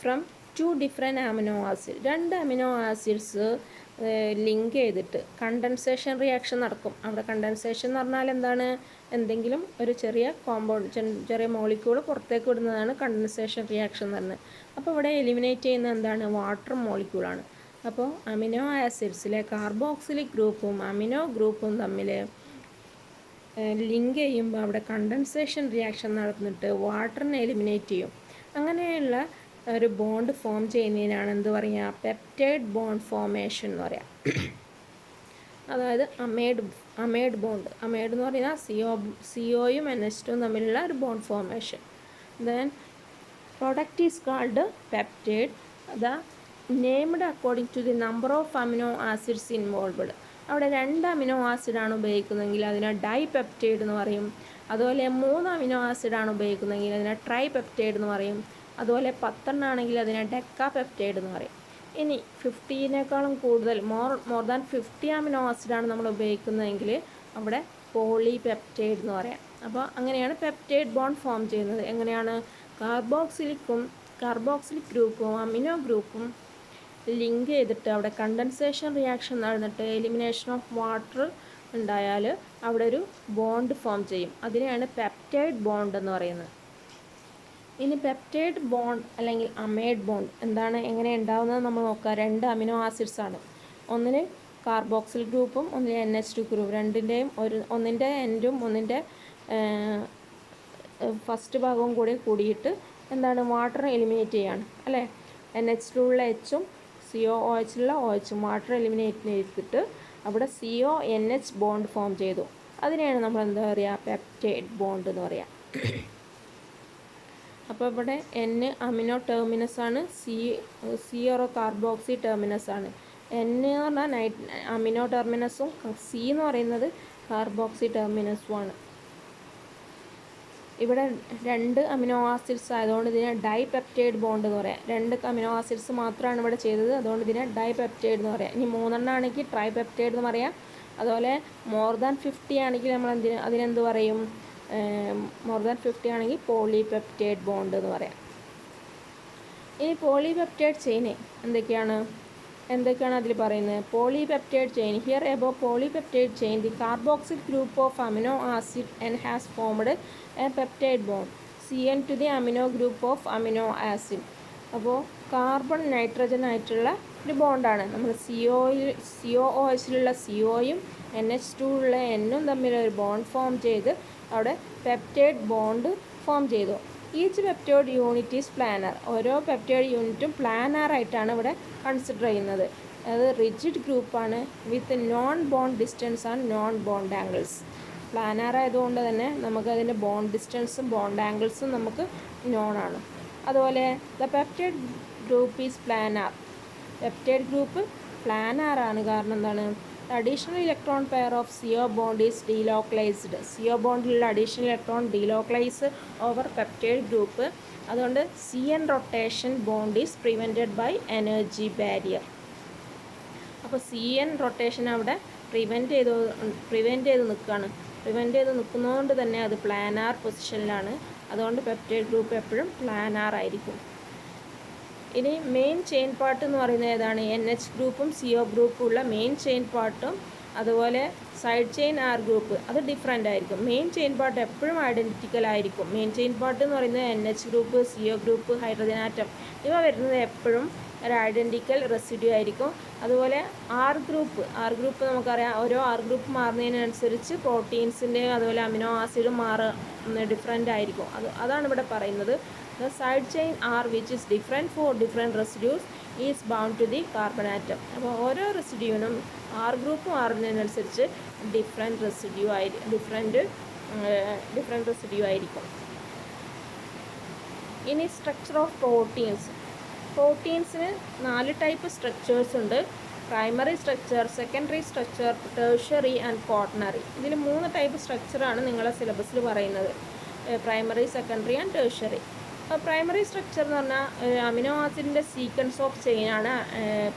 from two different amino acids. രണ്ട് അമിനോ ആസിഡ്സ് ലിങ്ക് ചെയ്തിട്ട് കണ്ടൻസേഷൻ റിയാക്ഷൻ നടക്കും. അവിടെ കണ്ടൻസേഷൻ എന്ന് പറഞ്ഞാൽ എന്താണ്, എന്തെങ്കിലും ഒരു ചെറിയ കോമ്പൗണ്ട് ചെറിയ മോളിക്യൂൾ പുറത്തേക്ക് വിടുന്നതാണ് കണ്ടൻസേഷൻ റിയാക്ഷൻ എന്ന് പറഞ്ഞത്. അപ്പോൾ ഇവിടെ എലിമിനേറ്റ് ചെയ്യുന്നത് എന്താണ്, വാട്ടർ മോളിക്യൂളാണ്. അപ്പോൾ അമിനോ ആസിഡ്സിലെ കാർബോക്സിലിക് ഗ്രൂപ്പും അമിനോ ഗ്രൂപ്പും തമ്മിൽ ലിങ്ക് ചെയ്യുമ്പോൾ അവിടെ കണ്ടൻസേഷൻ റിയാക്ഷൻ നടന്നിട്ട് വാട്ടറിനെ എലിമിനേറ്റ് ചെയ്യും. അങ്ങനെയുള്ള ഒരു ബോണ്ട് ഫോം ചെയ്യുന്നതിനാണ് എന്ത് പറയുക, പെപ്റ്റൈഡ് ബോണ്ട് ഫോർമേഷൻ എന്ന് പറയാം. അതായത് അമൈഡ് ബോണ്ട്. അമൈഡ് എന്ന് പറഞ്ഞാൽ CO-യും NH2 തമ്മിലുള്ള ഒരു bond formation. Then product is called peptide. The named according to the number of amino acids involved. അവിടെ 2 അമിനോ ആസിഡാണ് ഉപയോഗിക്കുന്നതെങ്കിൽ അതിനെ ഡൈപെപ്റ്റൈഡ് എന്ന് പറയും. അതുപോലെ 3 അമിനോ ആസിഡാണ് ഉപയോഗിക്കുന്നതെങ്കിൽ അതിനെ ട്രൈപെപ്റ്റൈഡ് എന്ന് പറയും. അതുപോലെ 10 ആണെങ്കിൽ അതിനെ ഡെക്കാപെപ്റ്റൈഡ് എന്ന് പറയും. ഇനി 50നേക്കാളും കൂടുതൽ മോർ ദാൻ 50 അമിനോ ആസിഡാണ് നമ്മൾ ഉപയോഗിക്കുന്നതെങ്കിൽ അവിടെ പോളിപെപ്റ്റൈഡ് എന്ന് പറയാം. അപ്പോൾ അങ്ങനെയാണ് പെപ്റ്റൈഡ് ബോണ്ട് ഫോം ചെയ്യുന്നത്. എങ്ങനെയാണ്, കാർബോക്സിലിക് ഗ്രൂപ്പും അമിനോ ഗ്രൂപ്പും ലിങ്ക് ചെയ്തിട്ട് അവിടെ കണ്ടൻസേഷൻ റിയാക്ഷൻ നടന്നിട്ട് എലിമിനേഷൻ ഓഫ് വാട്ടർ ഉണ്ടായാൽ അവിടെ ഒരു ബോണ്ട് ഫോം ചെയ്യും. അതിനെയാണ് പെപ്റ്റൈഡ് ബോണ്ട് എന്ന് പറയുന്നത്. ഇനി പെപ്റ്റൈഡ് ബോണ്ട് അല്ലെങ്കിൽ അമൈഡ് ബോണ്ട് എന്താണ്, എങ്ങനെ ഉണ്ടാകുന്നത് നമ്മൾ നോക്കുക. 2 അമിനോ ആസിഡ്സ് ആണ്. ഒന്നിന് കാർബോക്സിൽ ഗ്രൂപ്പും ഒന്നിന് NH2 ഗ്രൂപ്പ്. രണ്ടിൻ്റെയും ഒന്നിൻ്റെ എൻഡും ഒന്നിൻ്റെ ഫസ്റ്റ് ഭാഗവും കൂടിയിട്ട് എന്താണ്, വാട്ടർ എലിമിനേറ്റ് ചെയ്യാണ് അല്ലേ. NH2 ഉള്ള Hഉം COOH ഉള്ള OHും വാട്ടർ എലിമിനേറ്റ് ചെയ്തിട്ട് അവിടെ CONH ബോണ്ട് ഫോം ചെയ്തു. അതിനെയാണ് നമ്മൾ എന്താ പറയുക, പെപ്റ്റൈഡ് ബോണ്ട് എന്ന് പറയുക. അപ്പോൾ ഇവിടെ N അമിനോ ടെർമിനസ് ആണ്, C കാർബോക്സി ടെർമിനസ് ആണ്. N എന്ന് പറഞ്ഞാൽ അമിനോ ടെർമിനസും C എന്ന് പറയുന്നത് കാർബോക്സി ടെർമിനസും ആണ്. ഇവിടെ 2 അമിനോ ആസിഡ്സ് ആയതുകൊണ്ട് ഇതിനെ ഡൈപെപ്റ്റൈഡ് ബോണ്ട് എന്ന് പറയാം. 2 അമിനോ ആസിഡ്സ് മാത്രമാണ് ഇവിടെ ചെയ്തത്, അതുകൊണ്ട് ഇതിനെ ഡൈപെപ്റ്റൈഡ് എന്ന് പറയാം. ഇനി 3 ആണെങ്കിൽ ട്രൈപെപ്റ്റൈഡ് എന്ന് പറയാം. അതുപോലെ മോർ ദാൻ 50 ആണെങ്കിൽ നമ്മൾ അതിനെന്ത് പറയും, മോർ ദാൻ 50 ആണെങ്കിൽ പോളിപെപ്റ്റൈഡ് ബോണ്ട് എന്ന് പറയാം. ഇനി പോളിപെപ്റ്റൈഡ് ചെയിൻ എന്തൊക്കെയാണ് അതിൽ പറയുന്നത്. Polypeptide chain here above polypeptide chain the carboxyl group of amino acid N has formed a peptide bond CN to the amino group of amino acid. അപ്പോൾ കാർബൺ നൈട്രജൻ ആയിട്ടുള്ള ഒരു ബോണ്ടാണ്. നമ്മൾ COOHലുള്ള COയും NH2 Nഉം തമ്മിൽ ഒരു ബോണ്ട് ഫോം ചെയ്ത് അവിടെ പെപ്റ്റൈഡ് ബോണ്ട് ഫോം ചെയ്തു. Each peptide unit is planar. ഓരോ പെപ്റ്റോഡ് യൂണിറ്റും പ്ലാനർ ആയിട്ടാണ് ഇവിടെ കൺസിഡർ ചെയ്യുന്നത്. അത് റിജിഡ് ഗ്രൂപ്പാണ് with known bond distance and known bond angles. Planar ആയതുകൊണ്ട് തന്നെ നമുക്കതിൻ്റെ ബോണ്ട് ഡിസ്റ്റൻസും ബോണ്ട് ആംഗിൾസും നമുക്ക് നോൺ ആണ്. അതുപോലെ the peptide group is planar. Peptide group planar ആണ്. കാരണം എന്താണ്? Additional electron pair of CO bond is delocalized. CO ബോണ്ടിലുള്ള additional electron delocalize over peptide group. അതുകൊണ്ട് CN rotation bond is prevented by energy barrier. അപ്പോൾ CN റൊട്ടേഷൻ അവിടെ പ്രിവെൻറ്റ് ചെയ്ത് നിൽക്കുകയാണ്. പ്രിവെൻറ്റ് ചെയ്ത് നിൽക്കുന്നതുകൊണ്ട് തന്നെ അത് പ്ലാനാർ പൊസിഷനിലാണ്. അതുകൊണ്ട് പെപ്റ്റൈഡ് ഗ്രൂപ്പ് എപ്പോഴും പ്ലാനാർ ആയിരിക്കും. ഇനി മെയിൻ ചെയിൻ പാർട്ട് എന്ന് പറയുന്നത് ഏതാണ്? NH ഗ്രൂപ്പും CO ഗ്രൂപ്പും ഉള്ള മെയിൻ ചെയിൻ പാർട്ടും അതുപോലെ സൈഡ് ചെയിൻ R ഗ്രൂപ്പ് അത് ഡിഫറെൻ്റ് ആയിരിക്കും. മെയിൻ ചെയിൻ പാർട്ട് എപ്പോഴും ഐഡൻറ്റിക്കൽ ആയിരിക്കും. മെയിൻ ചെയിൻ പാർട്ട് എന്ന് പറയുന്നത് NH group, CO group, hydrogen atom ഇവ വരുന്നത് എപ്പോഴും ഒരു ഐഡൻറ്റിക്കൽ റെസിഡ്യൂ ആയിരിക്കും. അതുപോലെ R ഗ്രൂപ്പ് നമുക്കറിയാം. ഓരോ R ഗ്രൂപ്പ് മാറുന്നതിനനുസരിച്ച് പ്രോട്ടീൻസിൻ്റെയും അതുപോലെ അമിനോ ആസിഡും ഡിഫറെൻ്റ് ആയിരിക്കും. അതാണ് ഇവിടെ പറയുന്നത്. The side chain R which is different for different residues is bound to the carbon atom. അപ്പോൾ ഓരോ റെസിഡ്യൂവിനും R ഗ്രൂപ്പ് മാറുന്നതിനനുസരിച്ച് ഡിഫറെൻറ്റ് റെസിഡ്യൂ ആയിരിക്കും. ഇനി സ്ട്രക്ചർ ഓഫ് പ്രോട്ടീൻസ്. പ്രോട്ടീൻസിന് 4 ടൈപ്പ് സ്ട്രക്ചേഴ്സ് ഉണ്ട്. Primary structure, secondary structure, tertiary and quaternary. ഇതിൽ 3 ടൈപ്പ് സ്ട്രക്ചറാണ് നിങ്ങളെ സിലബസിൽ പറയുന്നത്. Primary, secondary and tertiary. Primary structure എന്ന് പറഞ്ഞാൽ അമിനോ ആസിഡിൻ്റെ സീക്വൻസ് ഓഫ് ചെയിനാണ്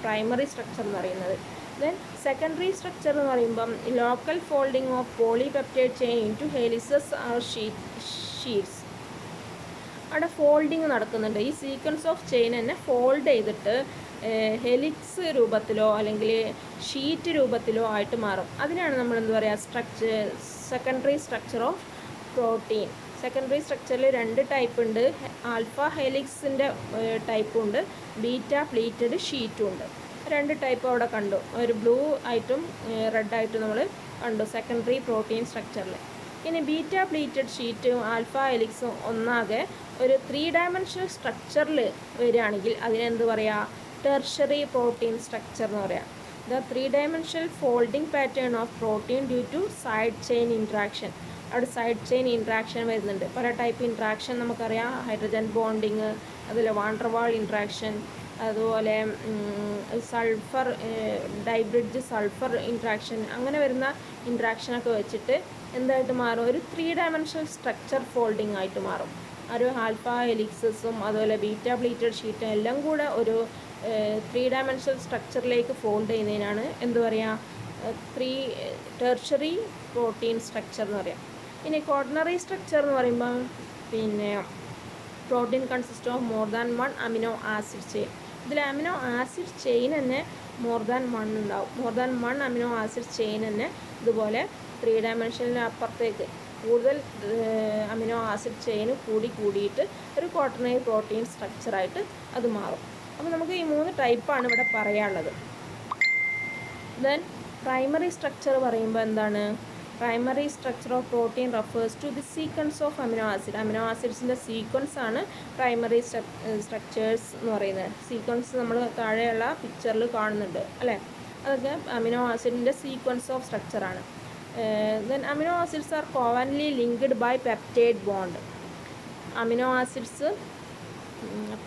പ്രൈമറി സ്ട്രക്ചർ എന്ന് പറയുന്നത്. ദെൻ സെക്കൻഡറി സ്ട്രക്ചർ എന്ന് പറയുമ്പം local folding of polypeptide chain into helices or sheets. അവിടെ ഫോൾഡിങ് നടക്കുന്നുണ്ട്. ഈ സീക്വൻസ് ഓഫ് ചെയിൻ തന്നെ ഫോൾഡ് ചെയ്തിട്ട് ഹെലിക്സ് രൂപത്തിലോ അല്ലെങ്കിൽ ഷീറ്റ് രൂപത്തിലോ ആയിട്ട് മാറും. അതിനാണ് നമ്മൾ എന്താ പറയുക secondary structure of protein. Secondary സ്ട്രക്ചറിൽ 2 ടൈപ്പ് ഉണ്ട്. ആൽഫ ഹെലിക്സിൻ്റെ ടൈപ്പും ഉണ്ട്, ബീറ്റ പ്ലീറ്റഡ് ഷീറ്റും ഉണ്ട്. 2 ടൈപ്പ് അവിടെ കണ്ടു. ഒരു ബ്ലൂ ആയിട്ടും റെഡ് ആയിട്ടും നമ്മൾ കണ്ടു സെക്കൻഡറി പ്രോട്ടീൻ സ്ട്രക്ചറിൽ. ഇനി ബീറ്റ പ്ലീറ്റഡ് ഷീറ്റും ആൽഫ ഹെലിക്സും ഒന്നാകെ ഒരു 3 ഡയമെൻഷണൽ സ്ട്രക്ചറിൽ വരികയാണെങ്കിൽ അതിനെന്ത് പറയുക? ടെർഷ്യറി പ്രോട്ടീൻ സ്ട്രക്ചർ എന്ന് പറയാം. The 3 dimensional folding pattern of protein due to side chain interaction. അവിടെ സൈഡ് ചെയിൻ ഇൻട്രാക്ഷൻ വരുന്നുണ്ട്. പല ടൈപ്പ് ഇൻട്രാക്ഷൻ നമുക്കറിയാം. ഹൈഡ്രജൻ ബോണ്ടിങ്, അതുപോലെ വാണ്ടർവാൾ ഇൻട്രാക്ഷൻ, അതുപോലെ സൾഫർ ഡൈബ്രിഡ്ജ് സൾഫർ ഇൻട്രാക്ഷൻ, അങ്ങനെ വരുന്ന ഇൻട്രാക്ഷനൊക്കെ വെച്ചിട്ട് എന്തായിട്ട് മാറും? ഒരു 3 ഡയമെൻഷണൽ സ്ട്രക്ചർ ഫോൾഡിംഗ് ആയിട്ട് മാറും. ഒരു ആൽഫ ഹെലിക്സസും അതുപോലെ ബീറ്റ പ്ലീറ്റഡ് ഷീറ്റും എല്ലാം കൂടെ ഒരു 3 ഡയമെൻഷണൽ സ്ട്രക്ചറിലേക്ക് ഫോൾഡ് ചെയ്യുന്നതിനാണ് എന്ത് പറയുക? ടെർഷ്യറി പ്രോട്ടീൻ സ്ട്രക്ചർ എന്ന് പറയാം. ഇനി ക്വാട്ടർണറി സ്ട്രക്ചർ എന്ന് പറയുമ്പോൾ protein consist of more than 1 amino acid chain. ഇതിൽ അമിനോ ആസിഡ് ചെയിൻ തന്നെ മോർ ദാൻ 1 ഉണ്ടാവും. More than 1 amino acid chain തന്നെ ഇതുപോലെ 3 ഡയമെൻഷനിൽ അപ്പുറത്തേക്ക് കൂടുതൽ അമിനോ ആസിഡ് ചെയിൻ കൂടിയിട്ട് ഒരു ക്വാട്ടർണറി പ്രോട്ടീൻ സ്ട്രക്ചറായിട്ട് അത് മാറും. അപ്പോൾ നമുക്ക് ഈ 3 ടൈപ്പാണ് ഇവിടെ പറയാനുള്ളത്. ദെൻ പ്രൈമറി സ്ട്രക്ചർ പറയുമ്പോൾ എന്താണ്? Primary structure of protein refers to the sequence of amino acid. Amino ആസിഡ്സിൻ്റെ സീക്വൻസ് ആണ് പ്രൈമറി സ്ട്രക്ചേഴ്സ് എന്ന് പറയുന്നത്. സീക്വൻസ് നമ്മൾ താഴെയുള്ള പിക്ചറിൽ കാണുന്നുണ്ട് അല്ലേ? അതൊക്കെ അമിനോ ആസിഡിൻ്റെ സീക്വൻസ് ഓഫ് സ്ട്രക്ചറാണ്. Then amino acids are covalently linked by peptide bond. Amino acids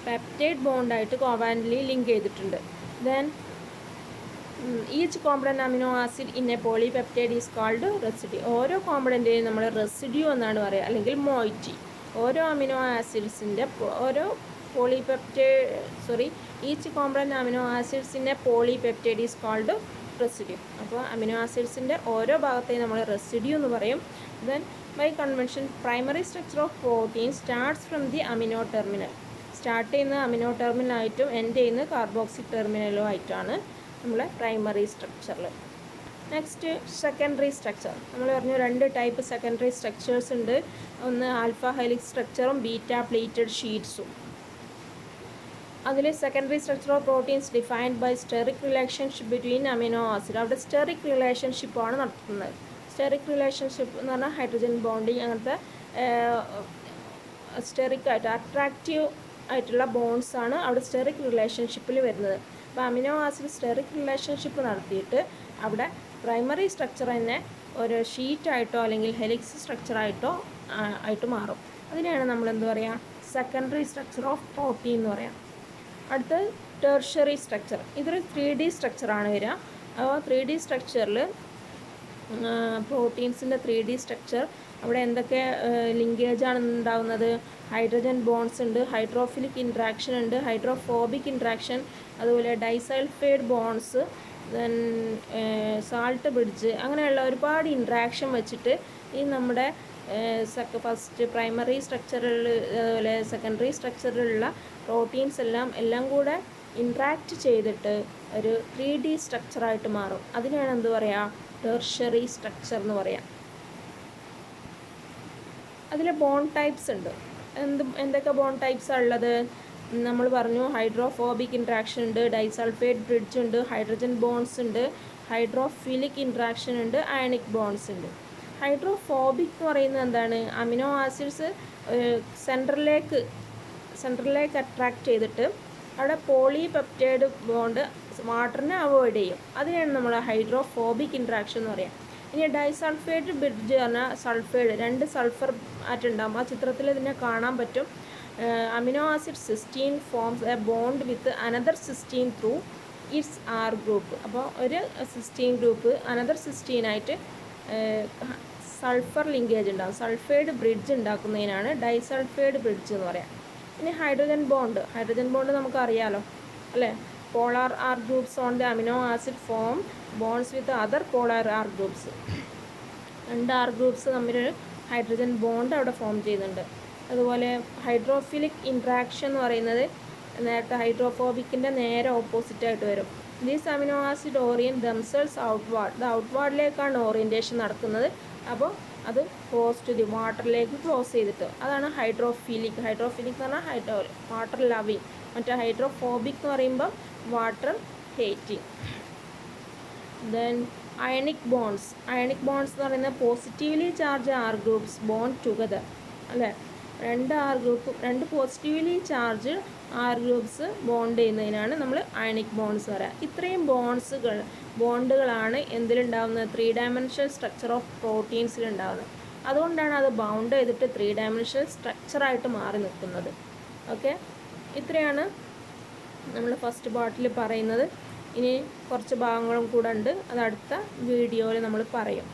peptide ബോണ്ടായിട്ട് കോവൻലി ലിങ്ക് ചെയ്തിട്ടുണ്ട്. Then each component amino acid in a polypeptide is called residue. ഓരോ കോമ്പണൻറ്റിനെയും നമ്മൾ റെസിഡ്യൂ എന്നാണ് പറയുക, അല്ലെങ്കിൽ മോയിറ്റി. ഓരോ അമിനോ ആസിഡ്സിൻ്റെ each component amino acids in a polypeptide is called residue. അപ്പോൾ അമിനോ ആസിഡ്സിൻ്റെ ഓരോ ഭാഗത്തെയും നമ്മൾ റെസിഡ്യൂ എന്ന് പറയും. Then by convention primary structure of protein starts from the amino terminal. Start ചെയ്യുന്നത് അമിനോ ടെർമിനലായിട്ടും എൻഡ് ചെയ്യുന്നത് കാർബോക്സിക് ടെർമിനലും ആയിട്ടാണ് നമ്മളെ പ്രൈമറി സ്ട്രക്ചറിൽ. Next secondary structure. നമ്മൾ പറഞ്ഞു 2 ടൈപ്പ് സെക്കൻഡറി സ്ട്രക്ചേഴ്സ് ഉണ്ട്. ഒന്ന് ആൽഫ ഹെലിക്സ് സ്ട്രക്ചറും ബീറ്റ പ്ലീറ്റഡ് ഷീറ്റ്സും. അതിൽ secondary structure of proteins defined by steric relationship between amino acid. അവിടെ സ്റ്റെറിക് റിലേഷൻഷിപ്പാണ് നടത്തുന്നത്. സ്റ്റെറിക് റിലേഷൻഷിപ്പ് എന്ന് പറഞ്ഞാൽ ഹൈഡ്രജൻ ബോണ്ടിങ് അങ്ങനത്തെ സ്റ്റെറിക് ആയിട്ട് അട്രാക്റ്റീവ് ആയിട്ടുള്ള ബോൺസ് ആണ് അവിടെ സ്റ്റെറിക് റിലേഷൻഷിപ്പിൽ വരുന്നത്. അപ്പോൾ അമിനോ ആസിഡ് സ്റ്റെറിക് റിലേഷൻഷിപ്പ് നടത്തിയിട്ട് അവിടെ പ്രൈമറി സ്ട്രക്ചർ തന്നെ ഒരു ഷീറ്റായിട്ടോ അല്ലെങ്കിൽ ഹെലിക്സ് സ്ട്രക്ചറായിട്ടോ ആയിട്ട് മാറും. അതിനെയാണ് നമ്മൾ എന്ത് പറയുക, സെക്കൻഡറി സ്ട്രക്ചർ ഓഫ് പ്രോട്ടീൻ എന്ന് പറയാം. അടുത്ത ടെർഷ്യറി സ്ട്രക്ചർ, ഇതൊരു 3D സ്ട്രക്ചറാണ് വരിക. അപ്പോൾ 3D സ്ട്രക്ചറിൽ പ്രോട്ടീൻസിൻ്റെ 3D സ്ട്രക്ചർ അവിടെ എന്തൊക്കെ ലിങ്കേജാണ് ഉണ്ടാകുന്നത്? ഹൈഡ്രജൻ ബോൺസ് ഉണ്ട്, ഹൈഡ്രോഫിലിക് ഇൻട്രാക്ഷൻ ഉണ്ട്, ഹൈഡ്രോഫോബിക് ഇൻട്രാക്ഷൻ, അതുപോലെ disulphide bonds, then salt bridge, അങ്ങനെയുള്ള ഒരുപാട് ഇൻട്രാക്ഷൻ വെച്ചിട്ട് ഈ നമ്മുടെ ഫസ്റ്റ് പ്രൈമറി സ്ട്രക്ചറിൽ അതുപോലെ സെക്കൻഡറി സ്ട്രക്ചറിലുള്ള പ്രോട്ടീൻസ് എല്ലാം കൂടെ ഇൻട്രാക്റ്റ് ചെയ്തിട്ട് ഒരു 3D സ്ട്രക്ചറായിട്ട് മാറും. അതിനാണ് എന്ത് പറയുക, ടെർഷ്യറി സ്ട്രക്ചർ എന്ന് പറയാം. അതിൽ ബോൺ ടൈപ്സ് ഉണ്ട്. എന്തൊക്കെ ബോൺ ടൈപ്സാണ് ഉള്ളത്? നമ്മൾ പറഞ്ഞു ഹൈഡ്രോഫോബിക് ഇൻട്രാക്ഷൻ ഉണ്ട്, ഡൈസൾഫൈഡ് ബ്രിഡ്ജ് ഉണ്ട്, ഹൈഡ്രജൻ ബോൺസ് ഉണ്ട്, ഹൈഡ്രോഫിലിക് ഇൻട്രാക്ഷൻ ഉണ്ട്, അയണിക് ബോൺസ് ഉണ്ട്. ഹൈഡ്രോഫോബിക് എന്ന് പറയുന്നത് എന്താണ്? അമിനോ ആസിഡ്സ് സെൻറ്ററിലേക്ക് അട്രാക്റ്റ് ചെയ്തിട്ട് അവിടെ പോളിപെപ്റ്റൈഡ് ബോണ്ട് വാട്ടറിനെ അവോയ്ഡ് ചെയ്യും. അതിനാണ് നമ്മൾ ഹൈഡ്രോഫോബിക് ഇൻട്രാക്ഷൻ എന്ന് പറയാം. ഇനി ഡൈസൾഫൈഡ് ബ്രിഡ്ജ് പറഞ്ഞാൽ സൾഫൈഡ് 2 സൾഫർ ആറ്റുണ്ടാകും. ആ ചിത്രത്തിൽ ഇതിനെ കാണാൻ പറ്റും. Amino acid cysteine forms a bond with another cysteine through its R group. അപ്പോൾ ഒരു സിസ്റ്റീൻ ഗ്രൂപ്പ് അനദർ സിസ്റ്റീനായിട്ട് സൾഫർ ലിങ്കേജ് ഉണ്ടാകും. സൾഫൈഡ് ബ്രിഡ്ജ് ഉണ്ടാക്കുന്നതിനാണ് ഡൈസൾഫൈഡ് ബ്രിഡ്ജ് എന്ന് പറയാം. ഇനി ഹൈഡ്രജൻ ബോണ്ട് നമുക്കറിയാലോ അല്ലേ? Polar R groups on the amino acid form bonds with other polar R groups. 2 R groups തമ്മിലൊരു ഹൈഡ്രജൻ ബോണ്ട് അവിടെ ഫോം ചെയ്യുന്നുണ്ട്. അതുപോലെ ഹൈഡ്രോഫിലിക് ഇൻട്രാക്ഷൻ എന്ന് പറയുന്നത് നേരത്തെ ഹൈഡ്രോഫോബിക്കിൻ്റെ നേരെ ഓപ്പോസിറ്റായിട്ട് വരും. These amino acid orient themselves outward. ഇത് ഔട്ട്വാർഡിലേക്കാണ് ഓറിയൻറ്റേഷൻ നടക്കുന്നത്. അപ്പോൾ അത് ക്ലോസ് ടു ദി വാട്ടറിലേക്ക് ക്ലോസ് ചെയ്തിട്ട്, അതാണ് ഹൈഡ്രോഫിലിക് എന്ന് പറഞ്ഞാൽ വാട്ടർ ലവിങ്. മറ്റേ ഹൈഡ്രോഫോബിക് എന്ന് പറയുമ്പോൾ water hating. Then ionic bonds എന്ന് പറയുന്നത് positively charge R groups bond together അല്ലേ? 2 positively charge R groups bond ചെയ്യുന്നതിനാണ് നമ്മൾ അയണിക് ബോൺസ് പറയുക. ഇത്രയും ബോണ്ടുകളാണ് എന്തിലുണ്ടാകുന്നത്? 3 ഡയമെൻഷണൽ സ്ട്രക്ചർ ഓഫ് പ്രോട്ടീൻസിലുണ്ടാകുന്നത്. അതുകൊണ്ടാണ് അത് ബൗണ്ട് ചെയ്തിട്ട് 3 ഡയമെൻഷണൽ സ്ട്രക്ചറായിട്ട് മാറി നിൽക്കുന്നത്. ഓക്കെ, ഇത്രയാണ് നമ്മൾ ഫസ്റ്റ് പാർട്ടിൽ പറയുന്നത്. ഇനി കുറച്ച് ഭാഗങ്ങളും കൂടെ ഉണ്ട്, അത് അടുത്ത വീഡിയോയിൽ നമ്മൾ പറയും.